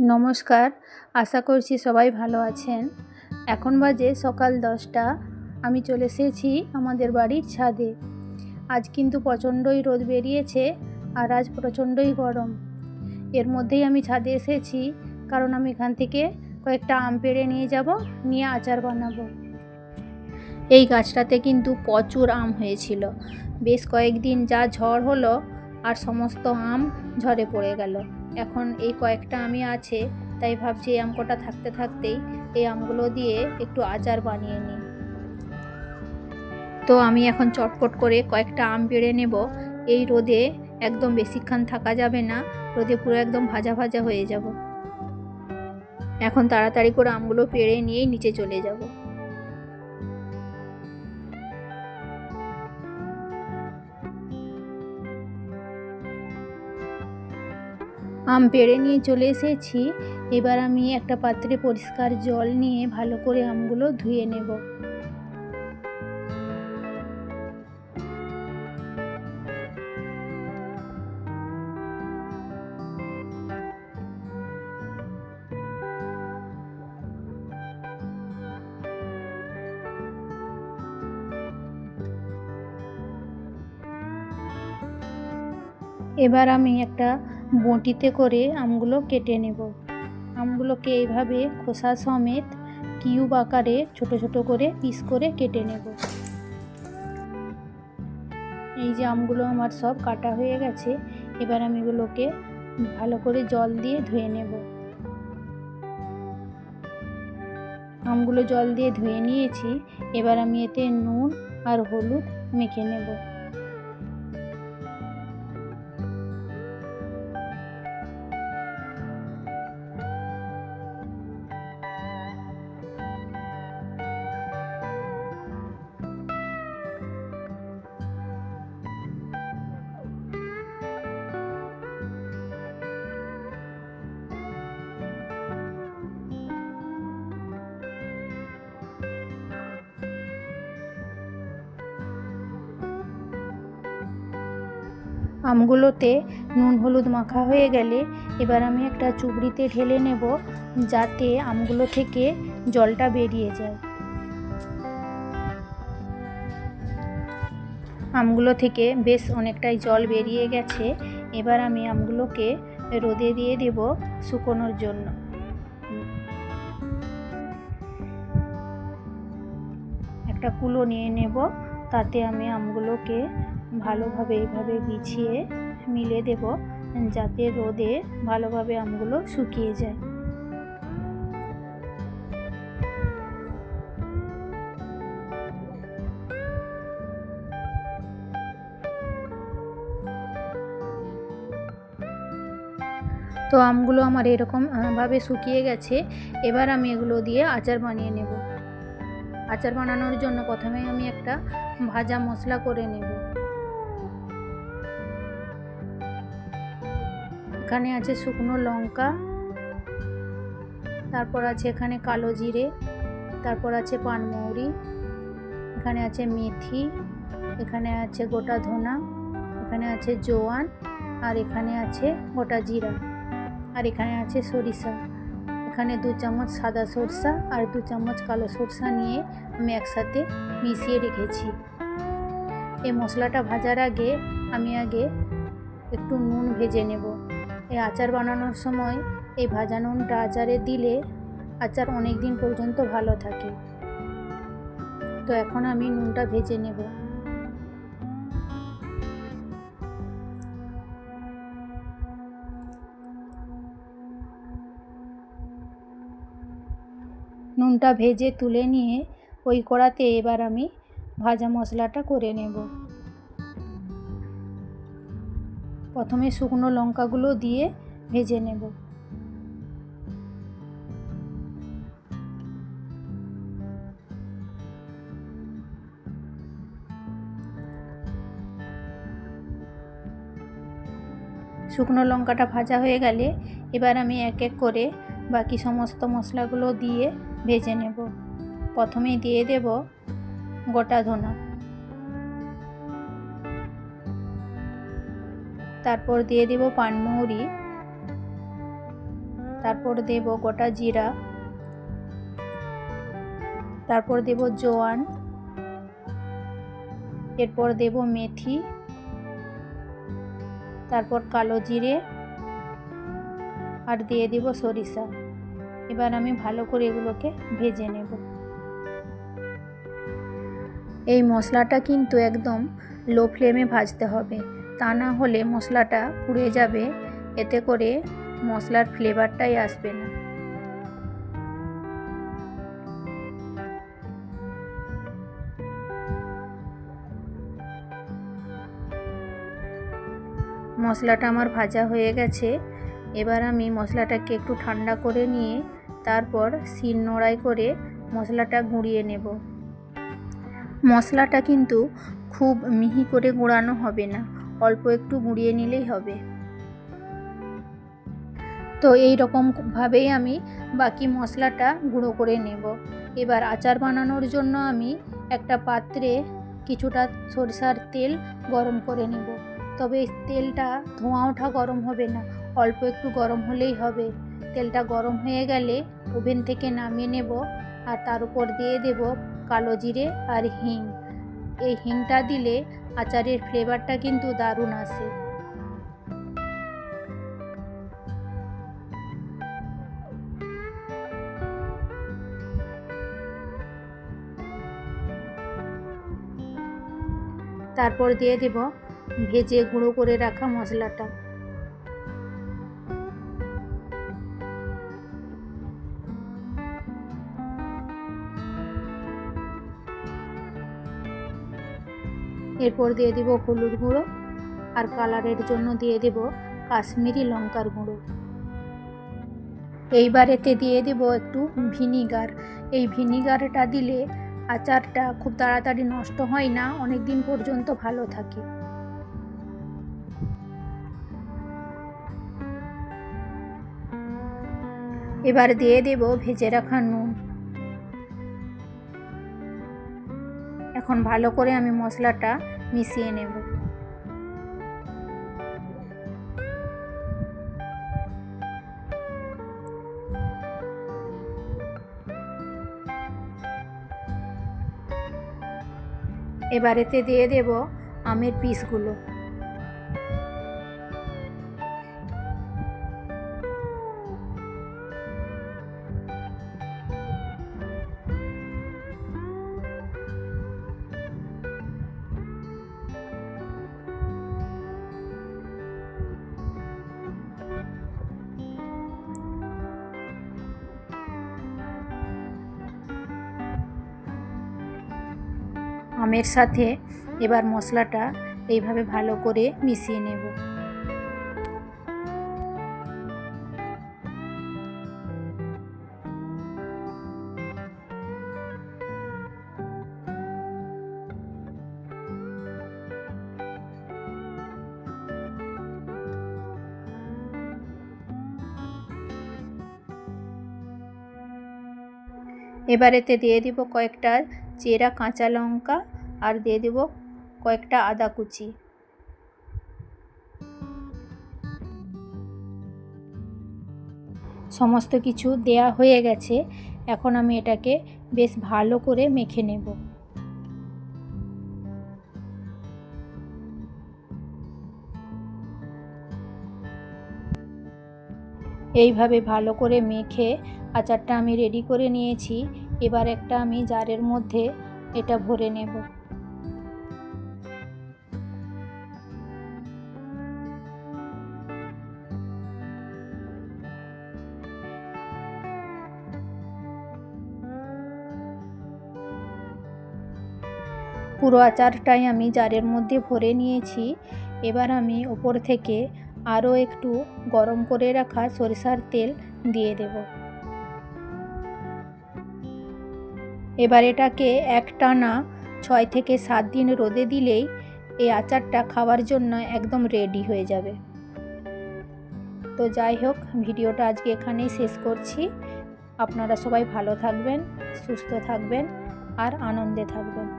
নমস্কার, আশা করছি সবাই ভালো আছেন। এখন বাজে সকাল 10টা। আমি চলে এসেছি আমাদের বাড়ির ছাদে। আজ কিন্তু প্রচণ্ডই রোদ বেরিয়েছে আর আজ প্রচণ্ডই গরম। এর মধ্যেই আমি ছাদে এসেছি কারণ আমি এখান থেকে কয়েকটা আম পেড়ে নিয়ে যাব, নিয়ে আচার বানাবো। এই গাছটাতে কিন্তু প্রচুর আম হয়েছিল। বেশ কয়েকদিন যা ঝড় হলো আর সমস্ত আম ঝরে পড়ে গেল। এখন এই কয়েকটা আমই আছে, তাই ভাবছি এই আম কটা থাকতে থাকতেই এই আমগুলো দিয়ে একটু আচার বানিয়ে নিই। তো আমি এখন চটপট করে কয়েকটা আম পেড়ে নেব। এই রোদে একদম বেশিক্ষণ থাকা যাবে না, রোদে পুরো একদম ভাজা ভাজা হয়ে যাব। এখন তাড়াতাড়ি করে আমগুলো পেড়ে নিয়েই নিচে চলে যাব। আম পেড়ে নিয়ে চলে এসেছি। এবার আমি একটা পাত্রে পরিষ্কার জল নিয়ে ভালো করে আমগুলো ধুয়ে নেব। এবার আমি একটা বঁটিতে করে আমগুলো কেটে নেব। আমগুলোকে এইভাবে খোসা সমেত কিউব আকারে ছোট ছোট করে পিস করে কেটে নেব। এই যে আমগুলো আমার সব কাটা হয়ে গেছে। এবার আমি এগুলোকে ভালো করে জল দিয়ে ধুয়ে নেব। আমগুলো জল দিয়ে ধুয়ে নিয়েছি। এবার আমি এতে নুন আর হলুদ মেখে নেব। আমগুলোতে নুন হলুদ মাখা হয়ে গেলে এবার আমি একটা চুবড়িতে ঢেলে নেব, যাতে আমগুলো থেকে জলটা বেরিয়ে যায়। আমগুলো থেকে বেশ অনেকটাই জল বেরিয়ে গেছে। এবার আমি আমগুলোকে রোদে দিয়ে দেব শুকোনোর জন্য। একটা কুলো নিয়ে নেব, তাতে আমি আমগুলোকে ভালোভাবে এইভাবে বিছিয়ে মিলে দেব, যাতে রোদে ভালোভাবে আমগুলো শুকিয়ে যায়। তো আমগুলো আমার এরকম ভাবে শুকিয়ে গেছে। এবার আমি এগুলো দিয়ে আচার বানিয়ে নেব। আচার বানানোর জন্য প্রথমে আমি একটা ভাজা মশলা করে নেব। এখানে আছে শুকনো লঙ্কা, তারপর আছে এখানে কালো জিরে, তারপর আছে পানমৌরি, এখানে আছে মেথি, এখানে আছে গোটা ধনা, এখানে আছে জোয়ান, আর এখানে আছে গোটা জিরা, আর এখানে আছে সরিষা। এখানে 2 চামচ সাদা সরষা আর 2 চামচ কালো সরষা নিয়ে আমি একসাথে মিশিয়ে রেখেছি। এই মশলাটা ভাজার আগে আমি একটু নুন ভেজে নেব। এই আচার বানানোর সময় এই ভাজা নুনটা আচারে দিলে আচার অনেক দিন পর্যন্ত ভালো থাকে। তো এখন আমি নুনটা ভেজে নেব। নুনটা ভেজে তুলে নিয়ে ওই কড়াতে এবার আমি ভাজা মশলাটা করে নেব। প্রথমে শুকনো লঙ্কাগুলো দিয়ে ভেজে নেব। শুকনো লঙ্কাটা ভাজা হয়ে গেলে এবার আমি এক এক করে বাকি সমস্ত মশলাগুলো দিয়ে ভেজে নেব। প্রথমেই দিয়ে দেব গোটা ধনা, তারপর দিয়ে দেব পানমৌরি, তারপর দেব গোটা জিরা, তারপর দেব জোয়ান, এরপর দেব মেথি, তারপর কালো জিরে আর দিয়ে দেব সরিষা। এবার আমি ভালো করে এগুলোকে ভেজে নেব। এই মশলাটা কিন্তু একদম লো ফ্লেমে ভাজতে হবে, তা না হলে মশলাটা পুড়ে যাবে, এতে করে মশলার ফ্লেভারটাই আসবে না। মশলাটা আমার ভাজা হয়ে গেছে। এবার আমি মশলাটাকে একটু ঠান্ডা করে নিয়ে তারপর শিলনোড়ায় করে মশলাটা গুঁড়িয়ে নেব। মশলাটা কিন্তু খুব মিহি করে গুঁড়ানো হবে না, অল্প একটু গুঁড়িয়ে নিলেই হবে। তো এই রকমভাবেই আমি বাকি মশলাটা গুঁড়ো করে নেব। এবার আচার বানানোর জন্য আমি একটা পাত্রে কিছুটা সরষার তেল গরম করে নেব। তবে তেলটা ধোঁয়া ওঠা গরম হবে না, অল্প একটু গরম হলেই হবে। তেলটা গরম হয়ে গেলে ওভেন থেকে নামিয়ে নেব আর তার উপর দিয়ে দেব কালো জিরে আর হিং। এই হিংটা দিলে আচারের ফ্লেভারটা কিন্তু দারুণ আসে। তারপর দিয়ে দেব ভেজে গুঁড়ো করে রাখা মশলাটা। এরপর দিয়ে দেব হলুদ গুঁড়ো আর কালারের জন্য দিয়ে দেব কাশ্মীরি লঙ্কার গুঁড়ো। এইবার এতে দিয়ে দেব একটু ভিনিগার। এই ভিনিগারটা দিলে আচারটা খুব তাড়াতাড়ি নষ্ট হয় না, অনেক দিন পর্যন্ত ভালো থাকে। এবার দিয়ে দেব ভেজে রাখা নুন। এখন ভালো করে আমি মশলাটা মিশিয়ে নেব। এবার এতে দিয়ে দেব আমের পিসগুলো। আমের সাথে এবার মশলাটা এইভাবে ভালো করে মিশিয়ে নেব। এবার এতে দিয়ে দিব কয়েকটা চেরা কাঁচা লঙ্কা আর দিয়ে দেব কয়েকটা আদা কুচি। সমস্ত কিছু দেয়া হয়ে গেছে, এখন আমি এটাকে বেশ ভালো করে মেখে নেব। এইভাবে ভালো করে মেখে আচারটা আমি রেডি করে নিয়েছি। এবার একটা আমি জারের মধ্যে এটা ভরে নেব। পুরো আচারটাই আমি জারের মধ্যে ভরে নিয়েছি। এবার আমি উপর থেকে আরও একটু গরম করে রাখা সরিষার তেল দিয়ে দেব। এবার এটাকে একটানা 6 থেকে 7 দিন রোদে দিলেই এই আচারটা খাওয়ার জন্য একদম রেডি হয়ে যাবে। তো যাই হোক, ভিডিওটা আজকে এখানেই শেষ করছি। আপনারা সবাই ভালো থাকবেন, সুস্থ থাকবেন আর আনন্দে থাকবেন।